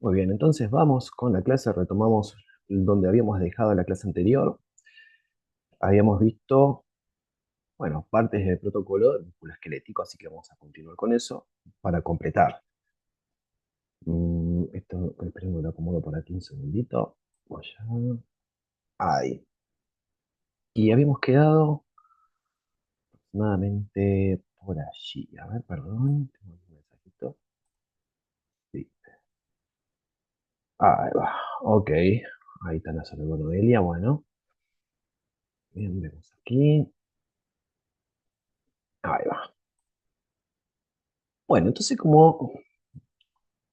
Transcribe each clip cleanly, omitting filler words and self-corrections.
Muy bien, entonces vamos con la clase, retomamos donde habíamos dejado la clase anterior. Habíamos visto, bueno, partes del protocolo del músculo esquelético, así que vamos a continuar con eso para completar. Esto, esperen que lo acomodo por aquí un segundito. Voy allá. Ahí. Y habíamos quedado aproximadamente por allí. A ver, perdón, tengo un mensajito. Sí. Ahí va. Ok. Ahí está la salud de Noelia. Bueno, bien, vemos aquí. Ahí va. Bueno, entonces como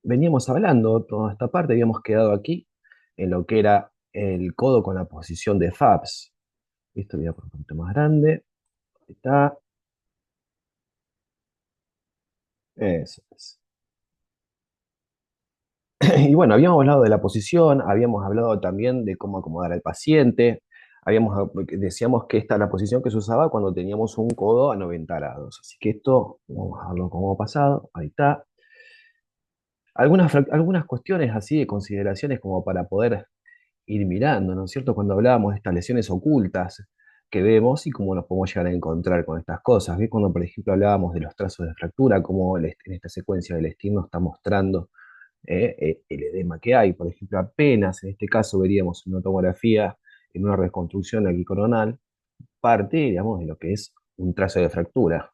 veníamos hablando toda esta parte, habíamos quedado aquí en lo que era el codo con la posición de FABS. Esto voy a poner un poquito más grande. Ahí está. Eso es. Y bueno, habíamos hablado de la posición, habíamos hablado también de cómo acomodar al paciente. Decíamos que esta es la posición que se usaba cuando teníamos un codo a 90 grados. Así que esto, vamos a verlo como pasado. Ahí está. Algunas cuestiones así de consideraciones como para poder ir mirando, ¿no es cierto? Cuando hablábamos de estas lesiones ocultas que vemos y cómo nos podemos llegar a encontrar con estas cosas. ¿Ves? Cuando, por ejemplo, hablábamos de los trazos de fractura, cómo en esta secuencia del STIR nos está mostrando el edema que hay. Por ejemplo, apenas en este caso veríamos una tomografía en una reconstrucción aquí coronal, parte, digamos, de lo que es un trazo de fractura.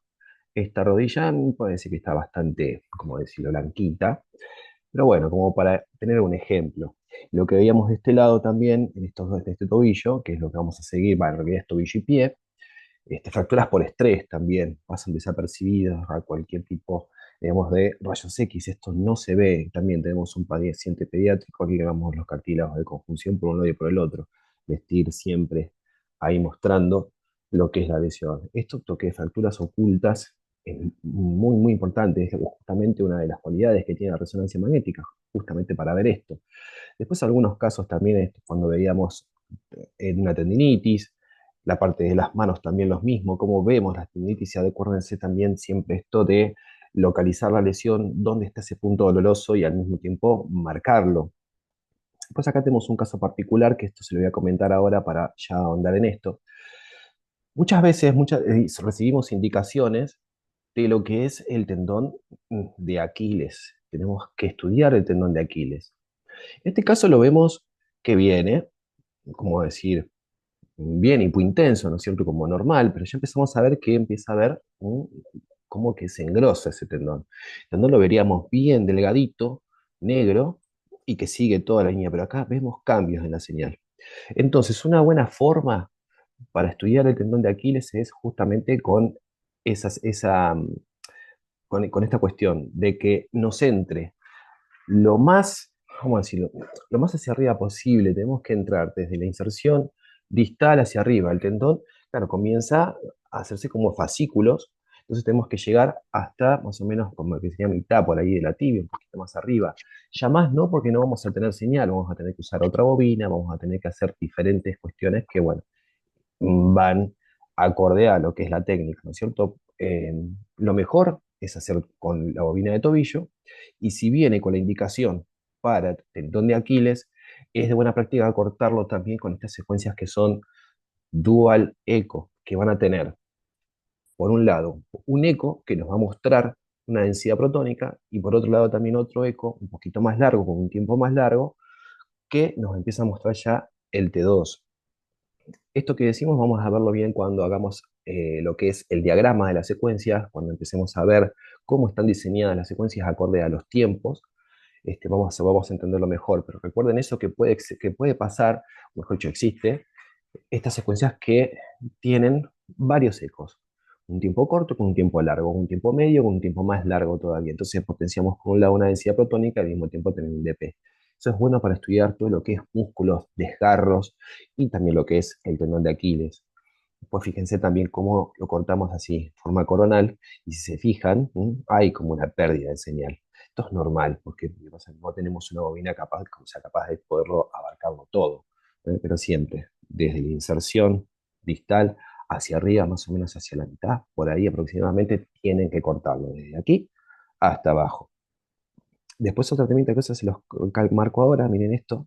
Esta rodilla puede decir que está bastante, como decirlo, blanquita, pero bueno, como para tener un ejemplo. Lo que veíamos de este lado también, en estos dos, de este tobillo, que es lo que vamos a seguir, bueno, en realidad es tobillo y pie, fracturas por estrés también pasan desapercibidas a cualquier tipo, digamos, de rayos X. Esto no se ve. También tenemos un paciente pediátrico, aquí vemos los cartílagos de conjunción por un lado y por el otro. Vestir siempre ahí mostrando lo que es la lesión. Esto, toque de fracturas ocultas, es muy, muy importante. Es justamente una de las cualidades que tiene la resonancia magnética, justamente para ver esto. Después algunos casos también, cuando veíamos en una tendinitis, la parte de las manos también los mismos, como vemos las tendinitis, y acuérdense también siempre esto de localizar la lesión, dónde está ese punto doloroso y al mismo tiempo marcarlo. Pues acá tenemos un caso particular que esto se lo voy a comentar ahora para ya ahondar en esto. Muchas veces recibimos indicaciones de lo que es el tendón de Aquiles. Tenemos que estudiar el tendón de Aquiles. En este caso lo vemos que viene, como decir, bien hipointenso, ¿no es cierto? Como normal, pero ya empezamos a ver que empieza a ver como que se engrosa ese tendón. El tendón lo veríamos bien delgadito, negro, y que sigue toda la línea, pero acá vemos cambios en la señal. Entonces, una buena forma para estudiar el tendón de Aquiles es justamente con, esas, esa, con esta cuestión de que nos entre lo más, vamos a decirlo, lo más hacia arriba posible. Tenemos que entrar desde la inserción distal hacia arriba. El tendón, claro, comienza a hacerse como fascículos, entonces tenemos que llegar hasta más o menos como que sería mitad por ahí de la tibia, un poquito más arriba. Ya más no, porque no vamos a tener señal, vamos a tener que usar otra bobina, vamos a tener que hacer diferentes cuestiones que, bueno, van acorde a lo que es la técnica, ¿no es cierto? Lo mejor es hacer con la bobina de tobillo, y si viene con la indicación para tendón de Aquiles, es de buena práctica cortarlo también con estas secuencias que son dual eco, que van a tener, por un lado, un eco que nos va a mostrar una densidad protónica, y por otro lado también otro eco un poquito más largo, con un tiempo más largo, que nos empieza a mostrar ya el T2. Esto que decimos vamos a verlo bien cuando hagamos lo que es el diagrama de las secuencias, cuando empecemos a ver cómo están diseñadas las secuencias acorde a los tiempos. Vamos a entenderlo mejor, pero recuerden eso que puede pasar, o mejor dicho, existe, estas secuencias que tienen varios ecos, un tiempo corto con un tiempo largo, un tiempo medio con un tiempo más largo todavía. Entonces potenciamos por un lado una densidad protónica y al mismo tiempo tener un dp. Eso es bueno para estudiar todo lo que es músculos, desgarros y también lo que es el tendón de Aquiles. Pues fíjense también cómo lo cortamos así, forma coronal, y si se fijan, hay como una pérdida de señal. Esto es normal, porque no tenemos una bobina capaz, o sea, capaz de poderlo abarcarlo todo, pero siempre, desde la inserción distal hacia arriba, más o menos hacia la mitad, por ahí aproximadamente, tienen que cortarlo, desde aquí hasta abajo. Después otra temita que se los marco ahora, miren esto.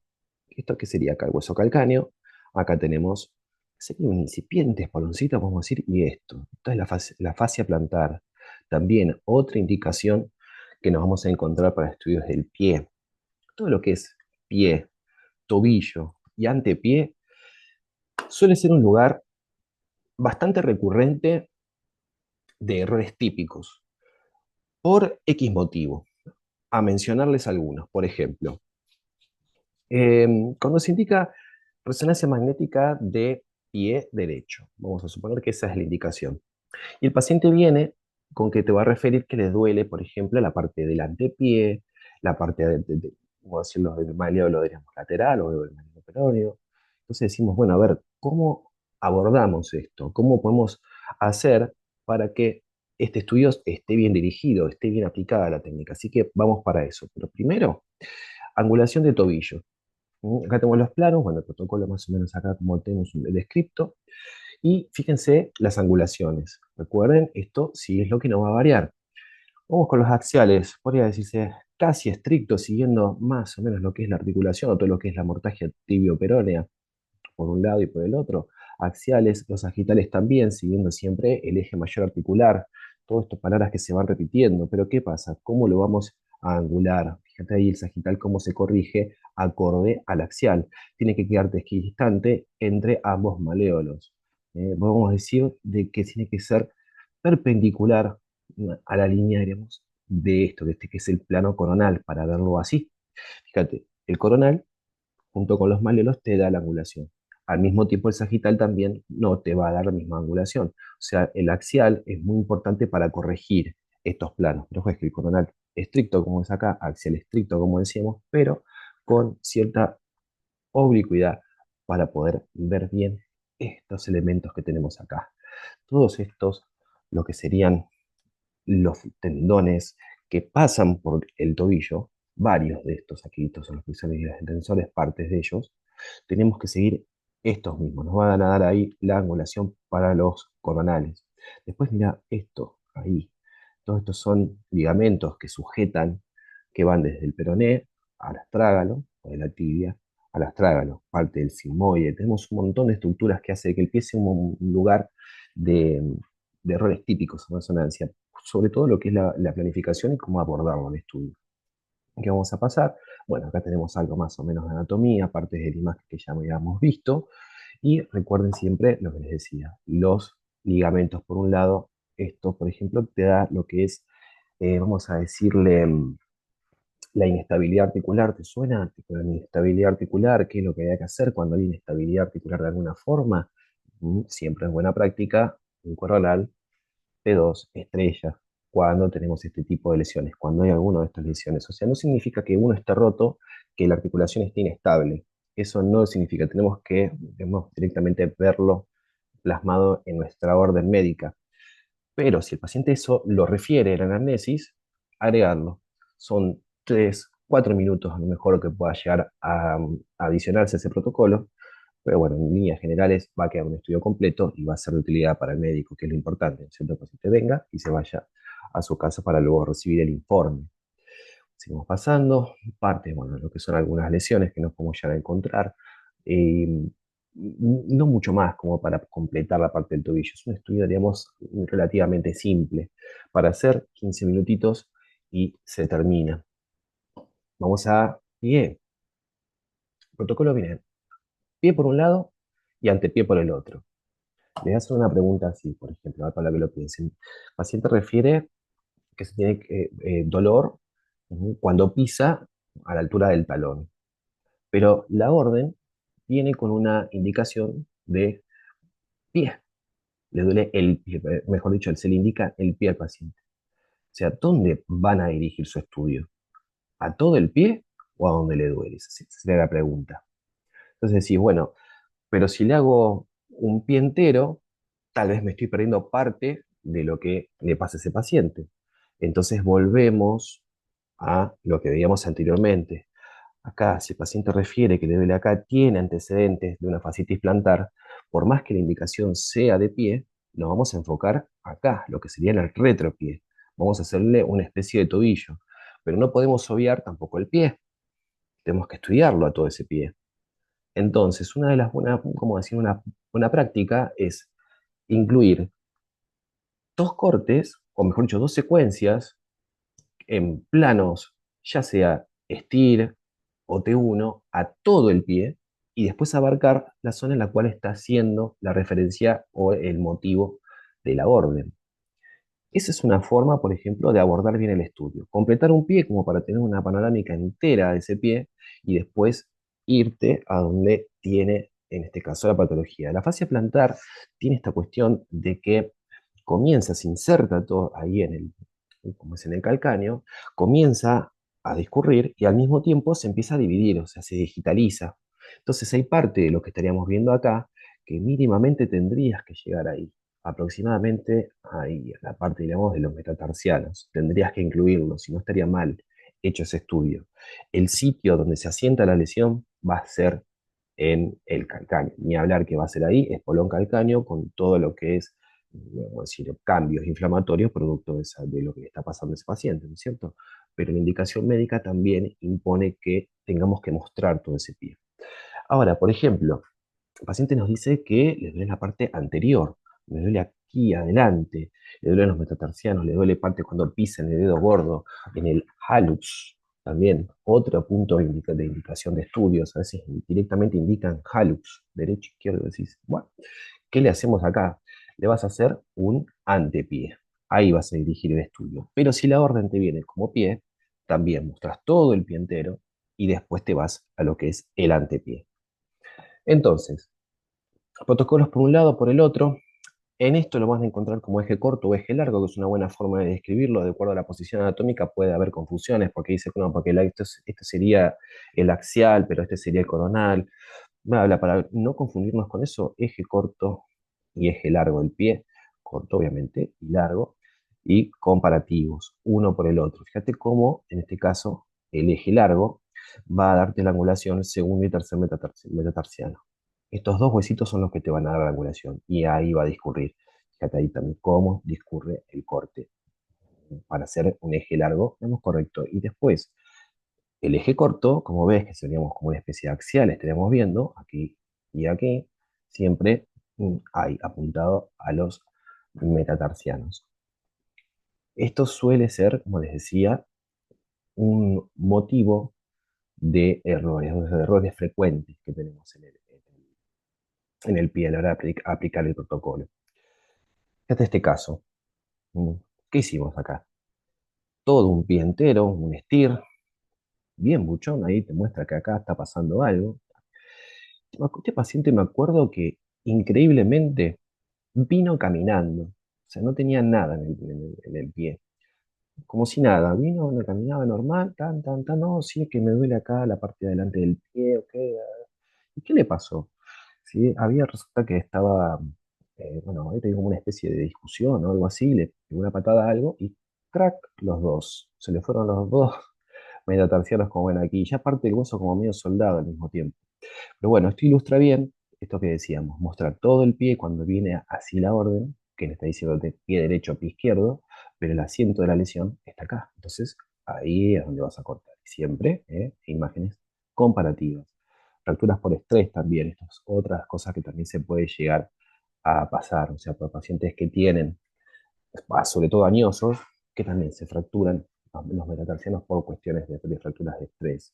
¿Esto qué sería acá? El hueso calcáneo. Acá tenemos, sería un incipiente espoloncito, podemos decir, y esto. Esto es la fascia plantar. También otra indicación que nos vamos a encontrar para estudios del pie. Todo lo que es pie, tobillo y antepié suele ser un lugar bastante recurrente de errores típicos por X motivo. A mencionarles algunos, por ejemplo, cuando se indica resonancia magnética de pie derecho, vamos a suponer que esa es la indicación. Y el paciente viene con que te va a referir que le duele, por ejemplo, la parte del antepié, la parte ¿cómo decirlo?, del malleolo, diríamos, lateral o del malleolo peroneo. Entonces decimos, bueno, a ver, ¿cómo abordamos esto? ¿Cómo podemos hacer para que este estudio esté bien dirigido, esté bien aplicada la técnica? Así que vamos para eso. Pero primero, angulación de tobillo. Acá tenemos los planos, bueno, el protocolo más o menos acá como tenemos un descripto. Y fíjense las angulaciones. Recuerden, esto sí es lo que no va a variar. Vamos con los axiales. Podría decirse casi estricto, siguiendo más o menos lo que es la articulación o todo lo que es la mortagia tibio-peronea, por un lado y por el otro. Axiales, los sagitales también, siguiendo siempre el eje mayor articular. Todas estas palabras que se van repitiendo. Pero ¿qué pasa? ¿Cómo lo vamos a angular? Fíjate ahí el sagital cómo se corrige acorde al axial. Tiene que quedar equidistante entre ambos maléolos. Podemos decir de que tiene que ser perpendicular a la línea, digamos, de esto, de este que es el plano coronal, para verlo así. Fíjate, el coronal junto con los maleolos te da la angulación. Al mismo tiempo el sagital también no te va a dar la misma angulación. O sea, el axial es muy importante para corregir estos planos. Pero es que el coronal estricto como es acá, axial estricto como decíamos, pero con cierta oblicuidad para poder ver bien estos elementos que tenemos acá. Todos estos, lo que serían los tendones que pasan por el tobillo, varios de estos aquí, estos son los flexores y los tensores, partes de ellos, tenemos que seguir estos mismos. Nos van a dar ahí la angulación para los coronales. Después mira esto, ahí. Todos estos son ligamentos que sujetan, que van desde el peroné al astrágalo, o de la tibia, al astrágalo, parte del sigmoide. Tenemos un montón de estructuras que hace que el pie sea un lugar de, de errores típicos en resonancia, sobre todo lo que es la planificación y cómo abordarlo en estudio. ¿Qué vamos a pasar? Bueno, acá tenemos algo más o menos de anatomía, partes de la imagen que ya habíamos visto, y recuerden siempre lo que les decía, los ligamentos por un lado, esto por ejemplo te da lo que es, vamos a decirle, la inestabilidad articular. ¿Te suena? La inestabilidad articular, ¿qué es lo que hay que hacer cuando hay inestabilidad articular de alguna forma? Siempre es buena práctica, un coronal P2, estrella, cuando tenemos este tipo de lesiones, cuando hay alguna de estas lesiones. O sea, no significa que uno esté roto, que la articulación esté inestable. Eso no significa, tenemos directamente verlo plasmado en nuestra orden médica. Pero si el paciente eso lo refiere en la anamnesis, agregarlo. Son 3, 4 minutos a lo mejor que pueda llegar a adicionarse a ese protocolo, pero bueno, en líneas generales va a quedar un estudio completo y va a ser de utilidad para el médico, que es lo importante, ¿cierto? Que el paciente venga y se vaya a su casa para luego recibir el informe. Seguimos pasando, parte, bueno, lo que son algunas lesiones que nos podemos llegar a encontrar. eh, no mucho más como para completar la parte del tobillo. Es un estudio, digamos, relativamente simple. Para hacer 15 minutitos y se termina. Vamos a pie. El protocolo viene pie por un lado y antepié por el otro. Les voy a hacer una pregunta así, por ejemplo, para que lo piensen. El paciente refiere que se tiene dolor cuando pisa a la altura del talón, pero la orden viene con una indicación de pie. Le duele el pie, mejor dicho, se le indica el pie al paciente. O sea, ¿dónde van a dirigir su estudio? ¿A todo el pie o a donde le duele? Esa sería la pregunta. Entonces decís, bueno, pero si le hago un pie entero, tal vez me estoy perdiendo parte de lo que le pasa a ese paciente. Entonces volvemos a lo que veíamos anteriormente. Acá, si el paciente refiere que le duele acá, tiene antecedentes de una fascitis plantar, por más que la indicación sea de pie, nos vamos a enfocar acá, lo que sería en el retropié. Vamos a hacerle una especie de tobillo. pero no podemos obviar tampoco el pie. Tenemos que estudiarlo a todo ese pie. Entonces, una de las buenas, como decir, una buena práctica es incluir dos cortes, o mejor dicho, dos secuencias en planos, ya sea STIR o T1, a todo el pie, y después abarcar la zona en la cual está haciendo la referencia o el motivo de la orden. Esa es una forma, por ejemplo, de abordar bien el estudio. Completar un pie como para tener una panorámica entera de ese pie y después irte a donde tiene, en este caso, la patología. La fascia plantar tiene esta cuestión de que comienza, se inserta todo ahí en como es en el calcáneo, comienza a discurrir y al mismo tiempo se empieza a dividir, o sea, se digitaliza. Entonces hay parte de lo que estaríamos viendo acá que mínimamente tendrías que llegar ahí, aproximadamente ahí, a la parte, digamos, de los metatarsianos. Tendrías que incluirlo, si no estaría mal hecho ese estudio. El sitio donde se asienta la lesión va a ser en el calcáneo. Ni hablar que va a ser ahí, espolón calcáneo, con todo lo que es, vamos a decir, cambios inflamatorios producto de lo que le está pasando a ese paciente, ¿no es cierto? Pero la indicación médica también impone que tengamos que mostrar todo ese pie. Ahora, por ejemplo, el paciente nos dice que le duele la parte anterior, le duele aquí adelante, le duelen los metatarsianos, le duele parte cuando pisa en el dedo gordo, en el hallux, también otro punto de indicación de estudios, a veces directamente indican hallux, derecho, izquierdo, decís, bueno, ¿qué le hacemos acá? Le vas a hacer un antepié, ahí vas a dirigir el estudio, pero si la orden te viene como pie, también mostras todo el pie entero y después te vas a lo que es el antepié. Entonces, protocolos por un lado, por el otro. En esto lo vas a encontrar como eje corto o eje largo, que es una buena forma de describirlo. De acuerdo a la posición anatómica puede haber confusiones, porque dice que no, porque esto sería el axial, pero este sería el coronal. Bla, bla, para no confundirnos con eso, eje corto y eje largo del pie, corto obviamente y largo, y comparativos, uno por el otro. Fíjate cómo, en este caso, el eje largo va a darte la angulación segundo y tercer metatarsiano. Estos dos huesitos son los que te van a dar la angulación y ahí va a discurrir. Fíjate ahí también cómo discurre el corte para hacer un eje largo, vemos correcto. Y después, el eje corto, como ves, que seríamos como una especie de axial, estaríamos viendo aquí y aquí, siempre hay apuntado a los metatarsianos. Esto suele ser, como les decía, un motivo de errores, de errores frecuentes que tenemos en el pie a la hora de aplicar el protocolo. Fíjate este caso. Mm, ¿Qué hicimos acá? Todo un pie entero, un steer, bien buchón, ahí te muestra que acá está pasando algo. Este paciente me acuerdo que increíblemente vino caminando, o sea, no tenía nada en el pie, como si nada, vino, no caminaba normal, no, sí, es que me duele acá la parte de adelante del pie, ok, ¿y qué le pasó? Sí, resulta que estaba, bueno, ahí tenía como una especie de discusión o algo así, le pegó una patada a algo y crack, los dos, se le fueron los dos metatarsianos como ven aquí, ya parte del hueso como medio soldado al mismo tiempo. Pero bueno, esto ilustra bien esto que decíamos, mostrar todo el pie cuando viene así la orden, que le está diciendo de pie derecho a pie izquierdo, pero el asiento de la lesión está acá. Entonces, ahí es donde vas a cortar. Siempre, imágenes comparativas. Fracturas por estrés también, estas otras cosas que también se puede llegar a pasar. O sea, por pacientes que tienen, sobre todo añosos, que también se fracturan los metatarsianos por cuestiones de fracturas de estrés.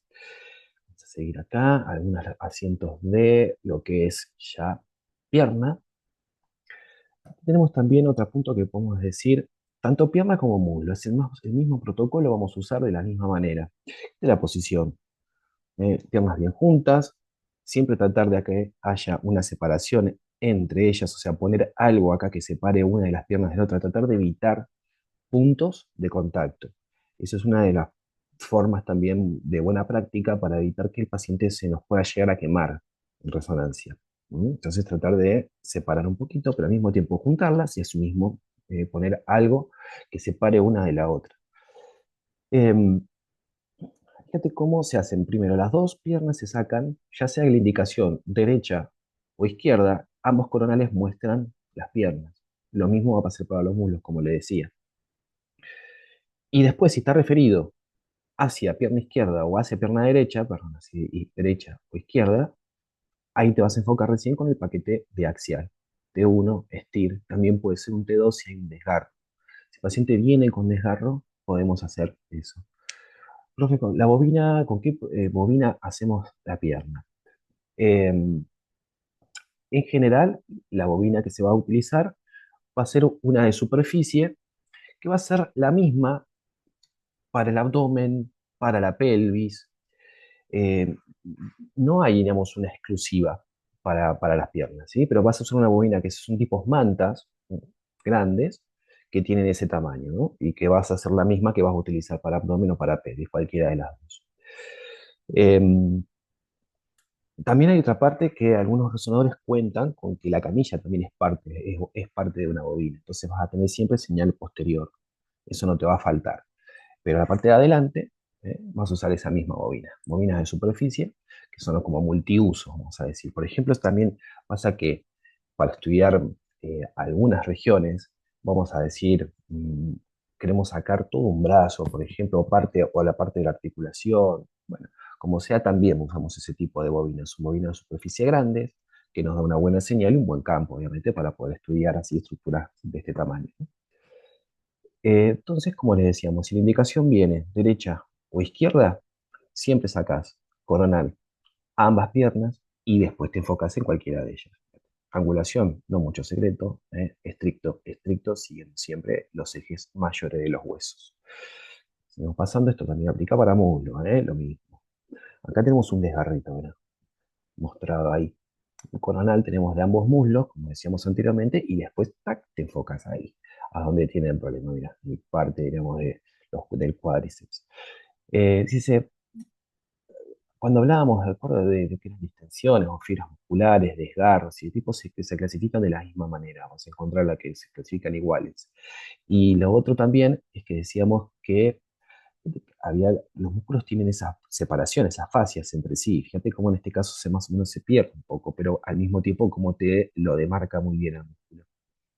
Vamos a seguir acá, algunos asientos de lo que es ya pierna. Tenemos también otro punto que podemos decir, tanto pierna como muslo, es el mismo protocolo, vamos a usar de la misma manera. De la posición, piernas bien juntas, siempre tratar de que haya una separación entre ellas, o sea, poner algo acá que separe una de las piernas de la otra, tratar de evitar puntos de contacto. Eso es una de las formas también de buena práctica para evitar que el paciente se nos pueda llegar a quemar en resonancia. Entonces tratar de separar un poquito, pero al mismo tiempo juntarlas y asimismo poner algo que separe una de la otra. Em, Fíjate cómo se hacen. Primero, las dos piernas se sacan, ya sea en la indicación derecha o izquierda, ambos coronales muestran las piernas. Lo mismo va a pasar para los muslos, como le decía. Y después, si está referido hacia pierna izquierda o hacia pierna derecha, perdón, hacia derecha o izquierda, ahí te vas a enfocar recién con el paquete de axial. T1, STIR, también puede ser un T2 si hay un desgarro. Si el paciente viene con desgarro, podemos hacer eso. Profe, la bobina, ¿con qué bobina hacemos la pierna? En general, la bobina que se va a utilizar va a ser una de superficie que va a ser la misma para el abdomen, para la pelvis. Eh, no hay, digamos, una exclusiva para las piernas, ¿sí? Pero vas a usar una bobina que son tipos mantas grandes que tienen ese tamaño, ¿no? Y que vas a hacer la misma que vas a utilizar para abdomen o para pelvis, cualquiera de las dos. Em, También hay otra parte que algunos resonadores cuentan con que la camilla también es parte de una bobina. Entonces vas a tener siempre señal posterior. Eso no te va a faltar. Pero la parte de adelante, vas a usar esa misma bobina. Bobinas de superficie, que son como multiusos, vamos a decir. Por ejemplo, también pasa que para estudiar algunas regiones, vamos a decir, queremos sacar todo un brazo, por ejemplo, o la parte de la articulación. Bueno, como sea, también usamos ese tipo de bobinas. Son bobinas de superficie grandes, que nos da una buena señal y un buen campo, obviamente, para poder estudiar así estructuras de este tamaño, ¿no? Entonces, como les decíamos, si la indicación viene derecha o izquierda, siempre sacas coronal a ambas piernas y después te enfocas en cualquiera de ellas. Angulación, no mucho secreto, estricto, estricto, siguiendo siempre los ejes mayores de los huesos. Seguimos pasando, esto también aplica para muslo, lo mismo. Acá tenemos un desgarrito, ¿verdad? Mostrado ahí. El coronal tenemos de ambos muslos, como decíamos anteriormente, y después tac, te enfocas ahí, a donde tiene el problema, mira, y parte, digamos, del cuádriceps. Dice, cuando hablábamos, de acuerdo, de que las distensiones o fibras musculares, desgarros y tipos se clasifican de la misma manera, vamos a encontrar la que se clasifican iguales. Y lo otro también es que decíamos que los músculos tienen esa separación, esas fascias entre sí. Fíjate cómo en este caso más o menos se pierde un poco, pero al mismo tiempo como te lo demarca muy bien el músculo.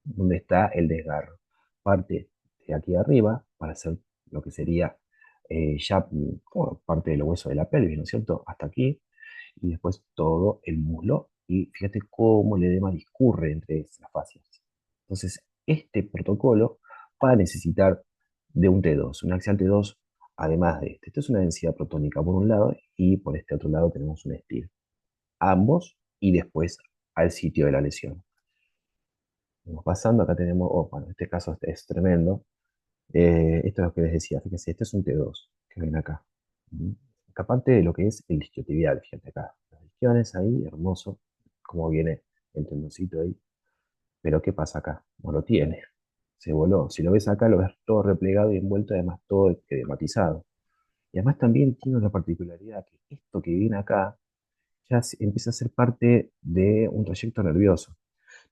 Donde está el desgarro. Parte de aquí arriba para hacer lo que sería ya como parte del hueso de la pelvis, ¿no es cierto? Hasta aquí, y después todo el muslo. Y fíjate cómo el edema discurre entre esas fascias. Entonces, este protocolo va a necesitar de un T2, un axial T2, además de este. Esto es una densidad protónica por un lado y por este otro lado tenemos un STIR. Ambos y después al sitio de la lesión. Vamos pasando, acá tenemos, bueno, este caso es tremendo. Esto es lo que les decía, fíjense, este es un T2 que ven acá. ¿Mm? Acá parte de lo que es el isquiotibial, fíjate acá. Las isquiones ahí, hermoso, como viene el tendoncito ahí. Pero ¿qué pasa acá? No lo tiene, se voló. Si lo ves acá, lo ves todo replegado y envuelto, además todo edematizado. Y además también tiene una particularidad, que esto que viene acá ya empieza a ser parte de un trayecto nervioso.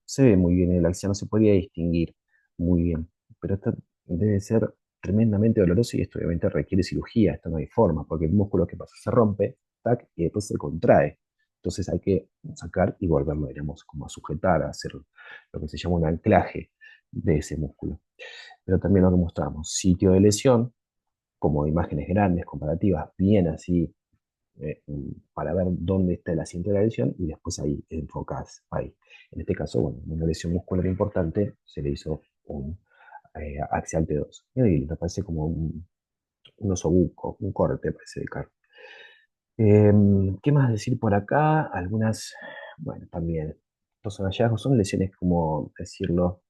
Se ve muy bien el axial, no se podría distinguir muy bien, pero esto debe ser tremendamente doloroso y esto obviamente requiere cirugía, esto no hay forma, porque el músculo que pasa se rompe, tac, y después se contrae. Entonces hay que sacar y volverlo, digamos, como a sujetar, a hacer lo que se llama un anclaje de ese músculo. Pero también lo que mostramos, sitio de lesión, como imágenes grandes, comparativas, bien así, para ver dónde está el asiento de la lesión y después ahí enfocás ahí. En este caso, bueno, una lesión muscular importante, se le hizo un axial T2. Y me parece como un osobuco, un corte, parece de carne. ¿Qué más decir por acá? Algunas, bueno, también, estos son hallazgos, son lesiones, como decirlo,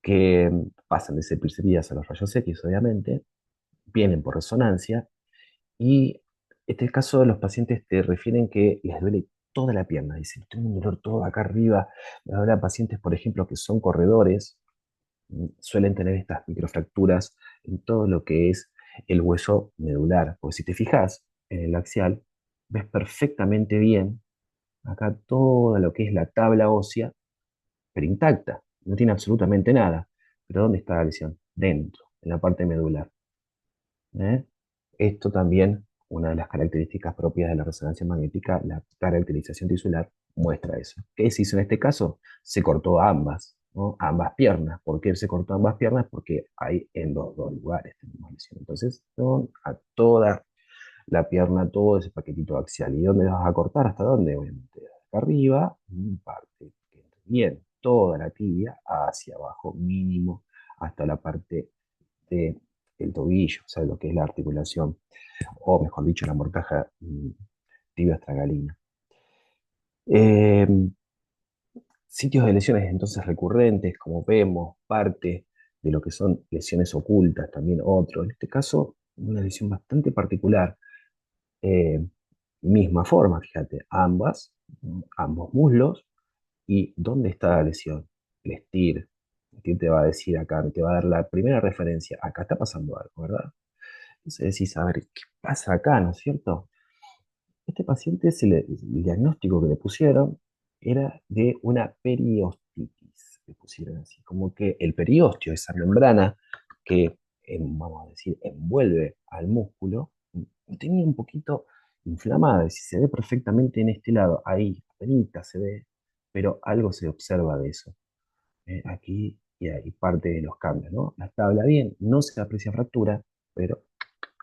que pasan de ser percibidas a los rayos X, obviamente, vienen por resonancia. Y este caso de los pacientes te refieren que les duele toda la pierna. Dicen, tengo un dolor todo acá arriba. Habrá pacientes, por ejemplo, que son corredores, suelen tener estas microfracturas en todo lo que es el hueso medular. Porque si te fijas en el axial, ves perfectamente bien acá todo lo que es la tabla ósea, pero intacta. No tiene absolutamente nada. Pero ¿dónde está la lesión? Dentro, en la parte medular. ¿Eh? Esto también, una de las características propias de la resonancia magnética, la caracterización tisular, muestra eso. ¿Qué se hizo en este caso? Se cortó ambas. ¿no? Ambas piernas. ¿Por qué se cortó ambas piernas? Porque hay en los dos lugares tenemos lesión. Entonces, son a toda la pierna, todo ese paquetito axial. ¿Y dónde vas a cortar? ¿Hasta dónde? Obviamente, hasta arriba, parte que entre bien, toda la tibia hacia abajo, mínimo, hasta la parte del tobillo, o sea, lo que es la articulación, o mejor dicho, la mortaja tibia astragalina. Eh, Sitios de lesiones entonces recurrentes, como vemos, parte de lo que son lesiones ocultas, también otro. En este caso, una lesión bastante particular. Eh, Misma forma, fíjate, ambos muslos. ¿Y dónde está la lesión? El STIR. El STIR te va a decir acá, te va a dar la primera referencia. Acá está pasando algo, ¿verdad? Entonces decís, a ver, ¿qué pasa acá, no es cierto? Este paciente, el diagnóstico que le pusieron era de una periostitis. Le pusieron así, como que el periostio, esa membrana que, vamos a decir, envuelve al músculo, tenía un poquito inflamada. Y si se ve perfectamente en este lado, ahí, apenas se ve, pero algo se observa de eso. Aquí y ahí parte de los cambios, ¿no? La tabla bien, no se aprecia fractura, pero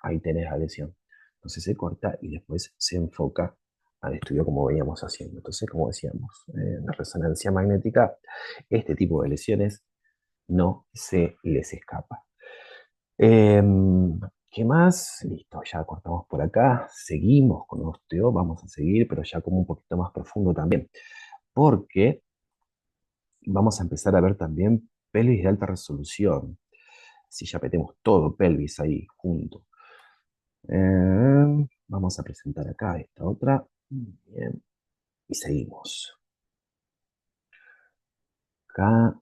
ahí tenés la lesión. Entonces se corta y después se enfoca al estudio como veníamos haciendo. Entonces, como decíamos, en la resonancia magnética, este tipo de lesiones no se les escapa. ¿Qué más? Listo, ya cortamos por acá. Seguimos con osteo, vamos a seguir, pero ya como un poquito más profundo también. Porque vamos a empezar a ver también pelvis de alta resolución. Si ya metemos todo pelvis ahí junto. Vamos a presentar acá esta otra. Bien. Y seguimos. Acá.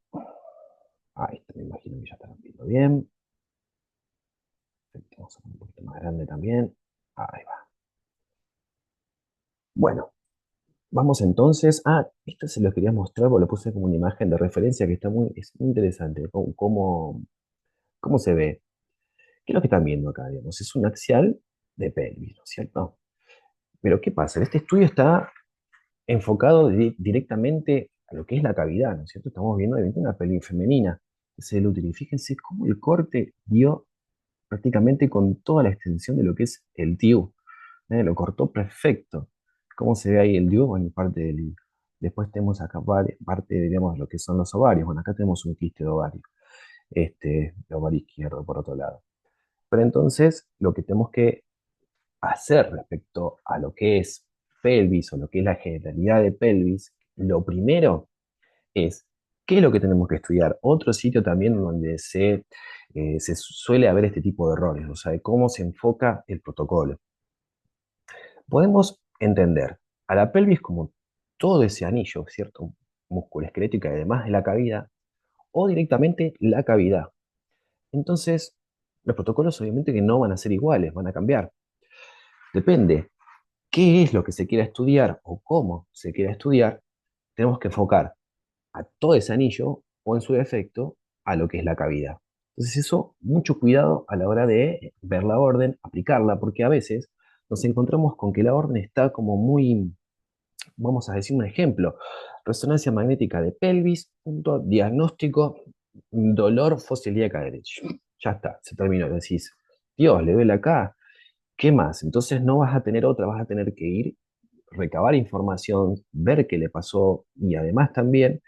Ahí está, me imagino que ya están viendo bien. Perfecto, vamos a poner un poquito más grande también. Ahí va. Bueno, vamos entonces. Esto se lo quería mostrar, porque lo puse como una imagen de referencia que es muy interesante. Cómo se ve. ¿Qué es lo que están viendo acá? Digamos? Es un axial de pelvis, ¿no es cierto? Pero ¿qué pasa? Este estudio está enfocado directamente a lo que es la cavidad, ¿no es cierto? Estamos viendo de una pelvis femenina. Es el útero. Y fíjense cómo el corte dio prácticamente con toda la extensión de lo que es el DIU. Lo cortó perfecto. ¿Cómo se ve ahí el DIU? Bueno, parte del I. Después tenemos acá parte, digamos, de lo que son los ovarios. Bueno, acá tenemos un quiste de ovario. De ovario izquierdo, por otro lado. Pero entonces, lo que tenemos que hacer respecto a lo que es pelvis o lo que es la generalidad de pelvis, lo primero es qué es lo que tenemos que estudiar. Otro sitio también donde se suele haber este tipo de errores, o sea, de cómo se enfoca el protocolo. Podemos entender a la pelvis como todo ese anillo, ¿cierto? Músculo esquelético y además de la cavidad, o directamente la cavidad. Entonces, los protocolos obviamente que no van a ser iguales, van a cambiar. Depende qué es lo que se quiera estudiar o cómo se quiera estudiar, tenemos que enfocar a todo ese anillo o en su defecto a lo que es la cavidad. Entonces eso, mucho cuidado a la hora de ver la orden, aplicarla, porque a veces nos encontramos con que la orden está como muy, vamos a decir un ejemplo, resonancia magnética de pelvis, punto, diagnóstico, dolor fosa ilíaca derecha. Ya está, se terminó. Decís, Dios, le duele acá, ¿qué más? Entonces no vas a tener otra, vas a tener que ir, recabar información, ver qué le pasó y además también,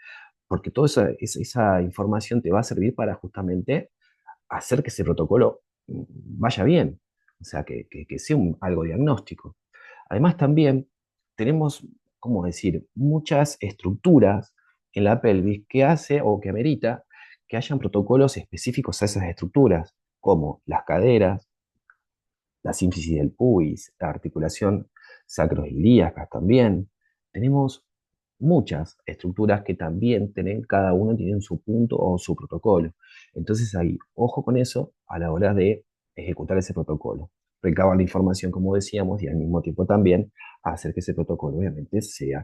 porque toda esa información te va a servir para justamente hacer que ese protocolo vaya bien, o sea, que sea algo diagnóstico. Además también tenemos, ¿cómo decir?, muchas estructuras en la pelvis que hace o que amerita que hayan protocolos específicos a esas estructuras, como las caderas, la sínfisis del pubis, la articulación sacroiliaca también. Tenemos muchas estructuras que también tienen, cada uno tiene su punto o su protocolo. Entonces ahí, ojo con eso a la hora de ejecutar ese protocolo. Recabar la información, como decíamos, y al mismo tiempo también hacer que ese protocolo obviamente sea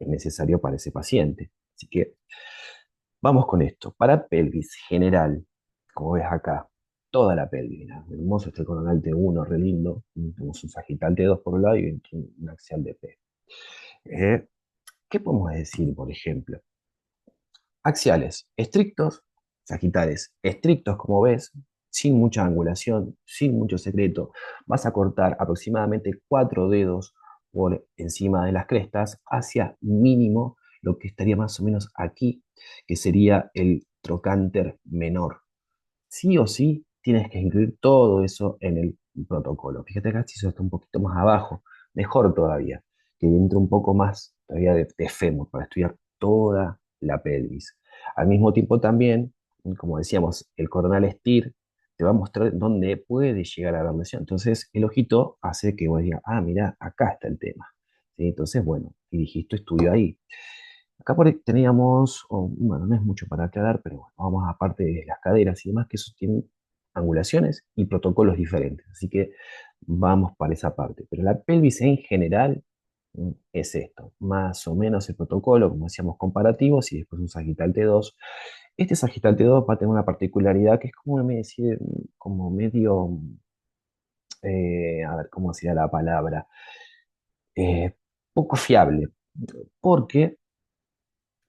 necesario para ese paciente. Así que vamos con esto. Para pelvis general, como ves acá, toda la pelvis, mira, hermoso este coronal T1, re lindo. Tenemos un sagital T2 por un lado y un axial de P. ¿Qué podemos decir, por ejemplo? Axiales estrictos, sagitales estrictos, como ves, sin mucha angulación, sin mucho secreto. Vas a cortar aproximadamente 4 dedos por encima de las crestas hacia mínimo lo que estaría más o menos aquí, que sería el trocánter menor. Sí o sí tienes que incluir todo eso en el protocolo. Fíjate acá si eso está un poquito más abajo, mejor todavía, que entre un poco más todavía de fémur para estudiar toda la pelvis. Al mismo tiempo también, como decíamos, el coronal STIR te va a mostrar dónde puede llegar a haber lesión. Entonces el ojito hace que vos digas, ah, mira, acá está el tema. ¿Sí? Entonces, bueno, dirigís tu estudio ahí. Acá por ahí teníamos, bueno, no es mucho para aclarar, pero bueno, vamos a parte de las caderas y demás, que eso tienen angulaciones y protocolos diferentes. Así que vamos para esa parte. Pero la pelvis en general es esto, más o menos el protocolo, como decíamos, comparativos y después un sagital T2. Este sagital T2 va a tener una particularidad que es como, como medio, a ver, ¿cómo sería la palabra? Eh, Poco fiable, porque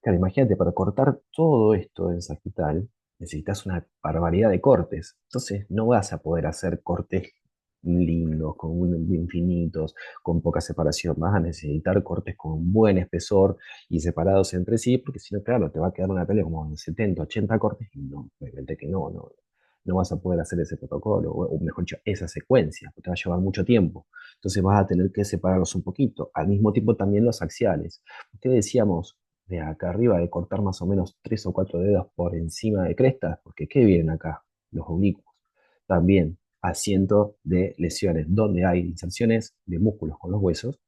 claro, imagínate, para cortar todo esto en sagital, necesitas una barbaridad de cortes. Entonces, no vas a poder hacer cortes lindos, infinitos, con poca separación. Vas a necesitar cortes con buen espesor y separados entre sí, porque si no, claro, te va a quedar una pelea como de 70, 80 cortes y no, obviamente que no vas a poder hacer ese protocolo, o mejor dicho, esa secuencia, porque te va a llevar mucho tiempo. Entonces, vas a tener que separarlos un poquito. Al mismo tiempo, también los axiales. ¿Qué decíamos? De acá arriba, de cortar más o menos 3 o 4 dedos por encima de crestas, porque ¿qué vienen acá? Los oblicuos. También asiento de lesiones, donde hay inserciones de músculos con los huesos,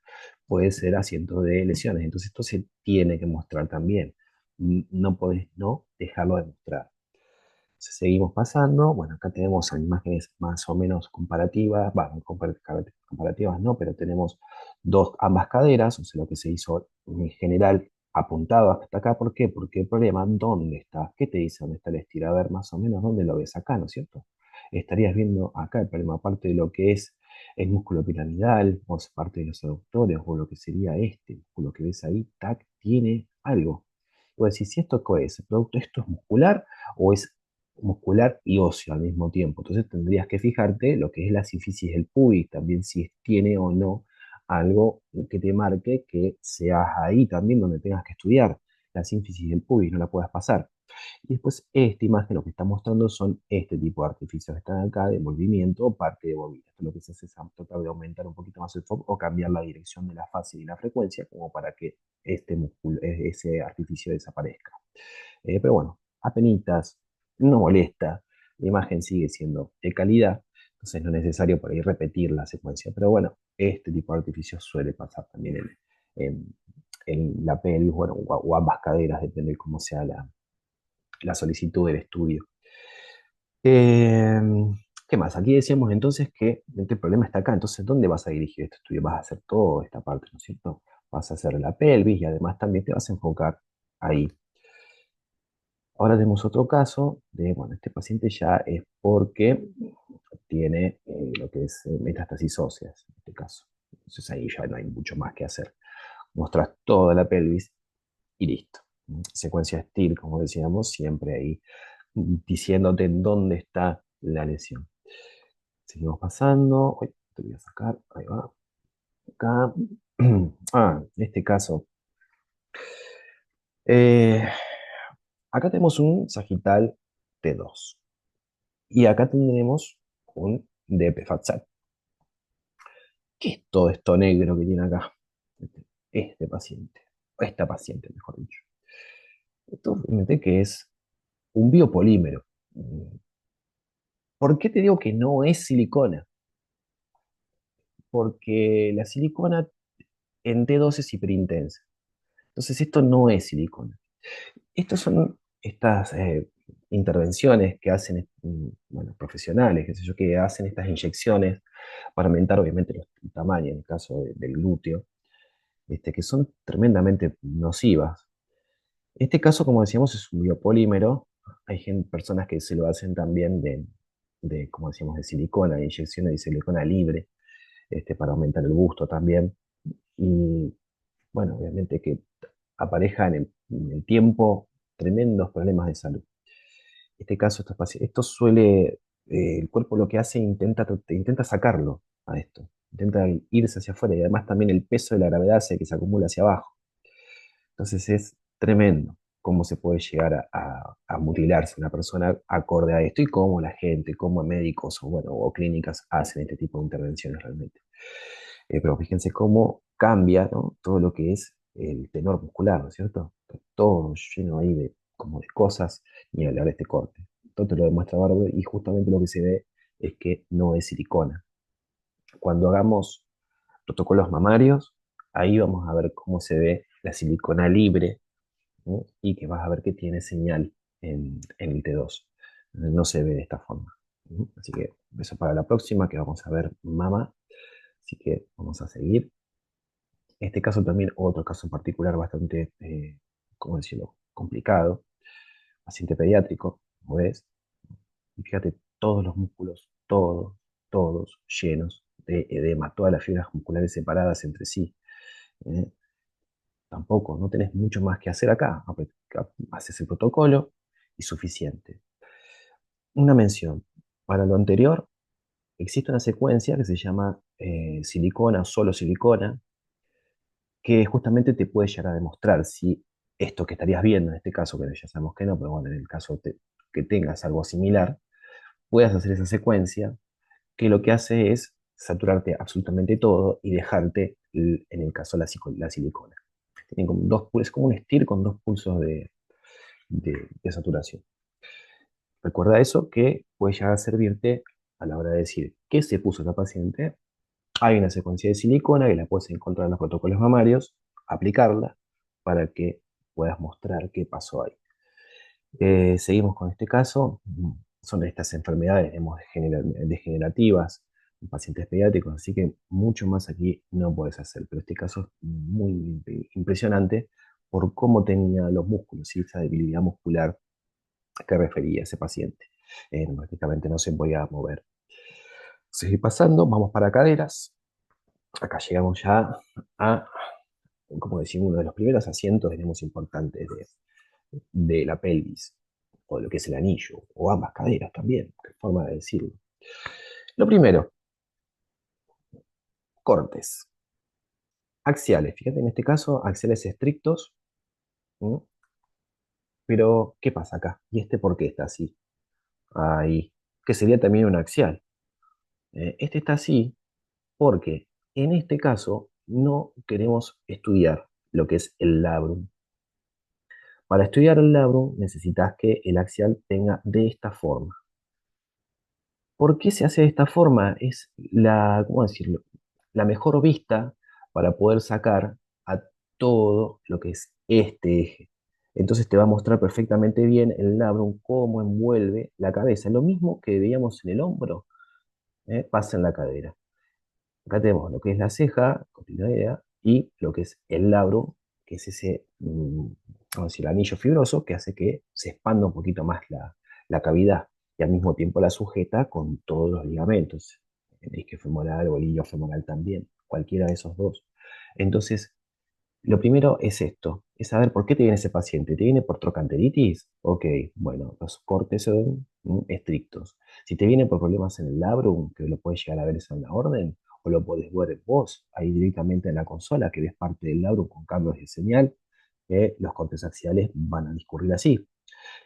puede ser asiento de lesiones. Entonces esto se tiene que mostrar también. No podés no dejarlo de mostrar. Seguimos pasando. Bueno, acá tenemos imágenes más o menos comparativas. Bueno, comparativas no, pero tenemos ambas caderas, o sea, lo que se hizo en general apuntado hasta acá. ¿Por qué? Porque el problema, ¿dónde está? ¿Qué te dice dónde está el estira? A ver, más o menos, ¿dónde lo ves acá, no es cierto? Estarías viendo acá el problema, aparte de lo que es el músculo piramidal, o sea, parte de los aductores, o lo que sería este músculo que ves ahí, tac, tiene algo. O decir, si esto qué es, producto, esto es muscular o es muscular y óseo al mismo tiempo. Entonces tendrías que fijarte lo que es la sínfisis del pubis, también si tiene o no algo que te marque que seas ahí también donde tengas que estudiar. La sínfisis del pubis no la puedas pasar. Y después esta imagen lo que está mostrando son este tipo de artificios que están acá de movimiento o parte de bobina. Esto lo que se hace es tratar de aumentar un poquito más el foco o cambiar la dirección de la fase y la frecuencia como para que ese artificio desaparezca. Pero bueno, apenitas, no molesta, la imagen sigue siendo de calidad, entonces no es necesario por ahí repetir la secuencia. Pero bueno, este tipo de artificios suele pasar también en, en la pelvis, bueno, o ambas caderas, depende de cómo sea la solicitud del estudio. Eh, ¿Qué más? Aquí decíamos entonces que este problema está acá, entonces ¿dónde vas a dirigir este estudio? Vas a hacer toda esta parte, ¿no es cierto? Vas a hacer la pelvis y además también te vas a enfocar ahí. Ahora tenemos otro caso de, bueno, este paciente ya es porque tiene lo que es metástasis óseas, en este caso. Entonces ahí ya no hay mucho más que hacer. Mostras toda la pelvis y listo. Secuencia STIR, como decíamos, siempre ahí diciéndote en dónde está la lesión. Seguimos pasando. Uy, te voy a sacar. Ahí va. Acá. En este caso. eh, Acá tenemos un sagital T2. Y acá tendremos un DP-FATSAT. ¿Qué es todo esto negro que tiene acá? Este paciente, o esta paciente, mejor dicho. Esto fíjate que es un biopolímero. ¿Por qué te digo que no es silicona? Porque la silicona en T2 es hiperintensa. Entonces esto no es silicona. Estas son estas intervenciones que hacen, bueno, profesionales, qué sé yo, que hacen estas inyecciones para aumentar obviamente el tamaño, en el caso del glúteo, que son tremendamente nocivas. Este caso, como decíamos, es un biopolímero. Hay personas que se lo hacen también como decíamos, de silicona, de inyecciones de silicona libre, para aumentar el busto también. Y bueno, obviamente que apareja en el tiempo tremendos problemas de salud. En este caso, esto suele, el cuerpo lo que hace, intenta sacarlo a esto, intenta irse hacia afuera y además también el peso de la gravedad hace que se acumula hacia abajo. Entonces es tremendo cómo se puede llegar a mutilarse una persona acorde a esto y cómo la gente, cómo médicos o, bueno, o clínicas hacen este tipo de intervenciones realmente. Pero fíjense cómo cambia, ¿no? Todo lo que es el tenor muscular, ¿no es cierto? Está todo lleno ahí de, como de cosas, ni hablar de este corte. Todo te lo demuestra bárbaro y justamente lo que se ve es que no es silicona. Cuando hagamos protocolos mamarios, ahí vamos a ver cómo se ve la silicona libre, ¿no? Y que vas a ver que tiene señal en el T2. No se ve de esta forma. ¿No? Así que eso para la próxima, que vamos a ver mama. Así que vamos a seguir. Este caso también, otro caso en particular bastante, ¿cómo decirlo?, complicado. Paciente pediátrico, como ves. Y fíjate, todos los músculos, todos llenos de edema, todas las fibras musculares separadas entre sí. ¿Eh? Tampoco, no tenés mucho más que hacer acá. Haces el protocolo y suficiente. Una mención. Para lo anterior, existe una secuencia que se llama silicona, solo silicona, que justamente te puede llegar a demostrar si esto que estarías viendo, en este caso, que ya sabemos que no, pero bueno, en el caso que tengas algo similar, puedas hacer esa secuencia que lo que hace es saturarte absolutamente todo y dejarte, en el caso, la silicona. Tienen como es como un STIR con dos pulsos de saturación. Recuerda eso que puede llegar a servirte a la hora de decir qué se puso la paciente. Hay una secuencia de silicona que la puedes encontrar en los protocolos mamarios, aplicarla para que puedas mostrar qué pasó ahí. Seguimos con este caso. Son estas enfermedades, digamos, degenerativas en pacientes pediátricos, así que mucho más aquí no puedes hacer. Pero este caso es muy impresionante por cómo tenía los músculos y esa debilidad muscular que refería ese paciente. Prácticamente no se podía mover. Seguir pasando, vamos para caderas. Acá llegamos ya a, como decimos, uno de los primeros asientos, digamos, importantes de la pelvis, o de lo que es el anillo, o ambas caderas también, qué forma de decirlo. Lo primero, cortes. Axiales, fíjate en este caso, axiales estrictos, ¿m? Pero ¿qué pasa acá? ¿Y este por qué está así? Ahí, que sería también un axial. Este está así porque en este caso no queremos estudiar lo que es el labrum. Para estudiar el labrum necesitas que el axial tenga de esta forma. ¿Por qué se hace de esta forma? Es ¿cómo decirlo?, la mejor vista para poder sacar a todo lo que es este eje. Entonces te va a mostrar perfectamente bien el labrum, cómo envuelve la cabeza. Lo mismo que veíamos en el hombro, pasa en la cadera. Acá tenemos lo que es la ceja, cotiloidea, y lo que es el labrum, que es ese, vamos a decir, anillo fibroso que hace que se expanda un poquito más la cavidad y al mismo tiempo la sujeta con todos los ligamentos, el isquio femoral o el ilio femoral también, cualquiera de esos dos. Entonces, lo primero es esto, es saber por qué te viene ese paciente. ¿Te viene por trochanteritis? Ok, bueno, los cortes son estrictos. Si te viene por problemas en el labrum, que lo puedes llegar a ver eso en la orden, o lo podés ver vos ahí directamente en la consola, que ves parte del labrum con cambios de señal, los cortes axiales van a discurrir así.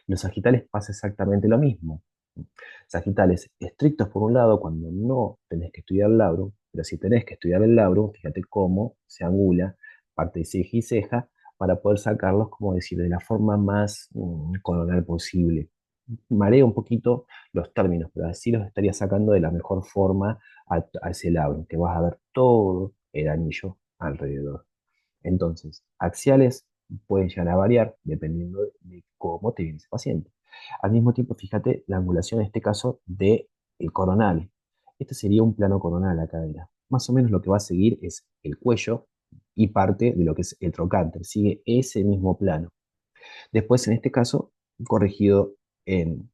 Los sagitales pasa exactamente lo mismo. Sagitales estrictos por un lado cuando no tenés que estudiar el labrum, pero si tenés que estudiar el labrum, fíjate cómo se angula parte de ceja y ceja para poder sacarlos, como decir, de la forma más coronal posible. Marea un poquito los términos, pero así los estaría sacando de la mejor forma a ese labrum, que vas a ver todo el anillo alrededor. Entonces, axiales pueden llegar a variar dependiendo de cómo te viene ese paciente. Al mismo tiempo, fíjate la angulación en este caso de el coronal. Este sería un plano coronal a la cadera. Más o menos lo que va a seguir es el cuello y parte de lo que es el trocánter. Sigue ese mismo plano. Después, en este caso, corregido en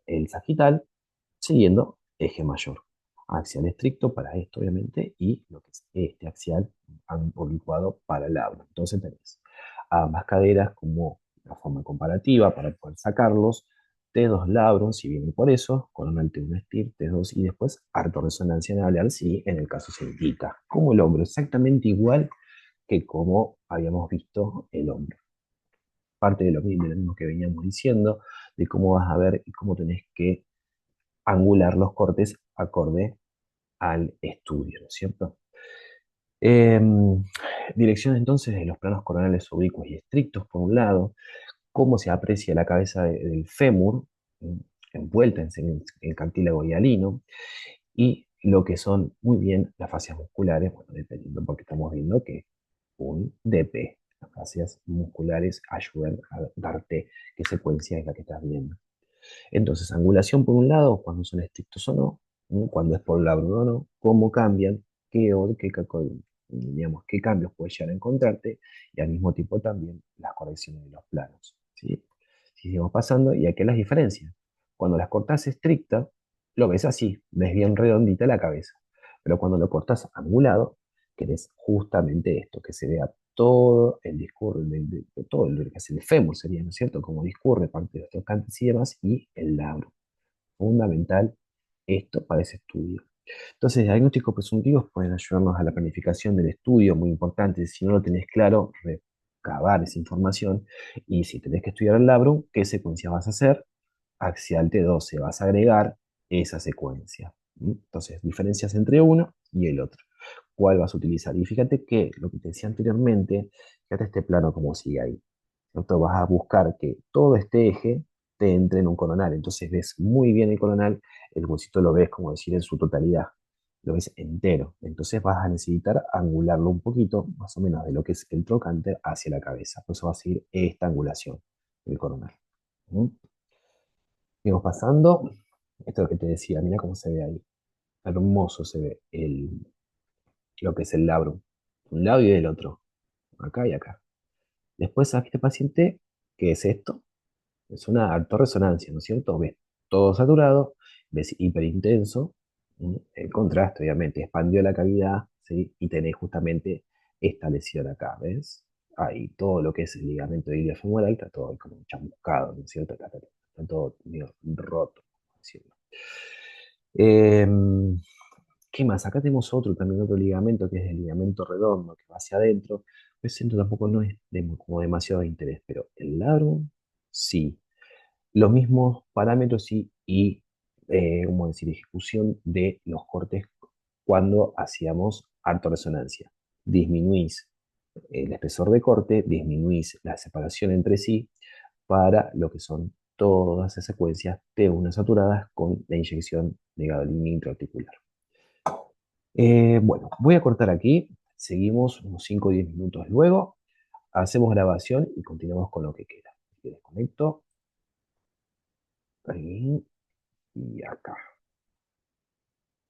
el sagital, siguiendo eje mayor. Axial estricto para esto, obviamente, y lo que es este axial oblicuado para el labio. Entonces tenés ambas caderas como la forma comparativa para poder sacarlos. T2 labrum, si viene por eso, coronal T1 STIR, T2 y después artorresonancia naveal, si en el caso se indica. Como el hombro, exactamente igual que como habíamos visto el hombro. Parte de lo mismo que veníamos diciendo, de cómo vas a ver y cómo tenés que angular los cortes acorde al estudio, ¿no es cierto? Em, Dirección entonces de los planos coronales oblicuos y estrictos, por un lado, cómo se aprecia la cabeza del fémur envuelta en cartílago hialino, y lo que son muy bien las fascias musculares, bueno, dependiendo porque estamos viendo que un DP, las fascias musculares ayudan a darte qué secuencia es la que estás viendo. Entonces, angulación por un lado, cuando son estrictos o no, ¿no? Cuando es por labro o no, cómo cambian, digamos, qué cambios puedes llegar a encontrarte, y al mismo tiempo también las correcciones de los planos. ¿Sí? Seguimos pasando, y aquí las diferencias. Cuando las cortas estricta, lo ves así, ves bien redondita la cabeza. Pero cuando lo cortas angulado, querés justamente esto, que se vea todo el discurso, todo lo que es el fémur sería, ¿no es cierto? Como discurre parte de los trocantes y demás, y el labro. Fundamental esto para ese estudio. Entonces, diagnósticos presuntivos pueden ayudarnos a la planificación del estudio, muy importante. Si no lo tenés claro, recabar esa información. Y si tenés que estudiar el labrum, ¿qué secuencia vas a hacer? Axial T12, vas a agregar esa secuencia. Entonces, diferencias entre uno y el otro. ¿Cuál vas a utilizar? Y fíjate que lo que te decía anteriormente, fíjate este plano como sigue ahí. ¿Cierto? Vas a buscar que todo este eje te entre en un coronal. Entonces ves muy bien el coronal, el huesito lo ves, como decir, en su totalidad. Lo ves entero. Entonces vas a necesitar angularlo un poquito, más o menos de lo que es el trocánter hacia la cabeza. Por eso va a seguir esta angulación del coronal. ¿Mm? Seguimos pasando. Esto es lo que te decía, mira cómo se ve ahí. Hermoso se ve lo que es el labrum. Un lado y del otro. Acá y acá. Después a este paciente, ¿qué es esto? Es una altorresonancia, ¿no es cierto? Ves todo saturado, ves hiperintenso, el contraste, obviamente, expandió la cavidad, ¿sí? Y tenés justamente esta lesión acá, ¿ves? Ahí todo lo que es el ligamento iliofemoral está todo como chamuscado, ¿no es cierto? Está todo medio roto, por decirlo. Em, ¿Qué más? Acá tenemos otro, también otro ligamento, que es el ligamento redondo, que va hacia adentro. Ese centro tampoco no es como demasiado de interés, pero el largo, sí. Los mismos parámetros ¿cómo decir?, ejecución de los cortes cuando hacíamos artoresonancia. Disminuís el espesor de corte, disminuís la separación entre sí para lo que son todas esas secuencias T1 saturadas con la inyección de gadolinio intraarticular. Bueno, voy a cortar aquí, seguimos unos 5 o 10 minutos luego, hacemos grabación y continuamos con lo que queda. Desconecto ahí y acá.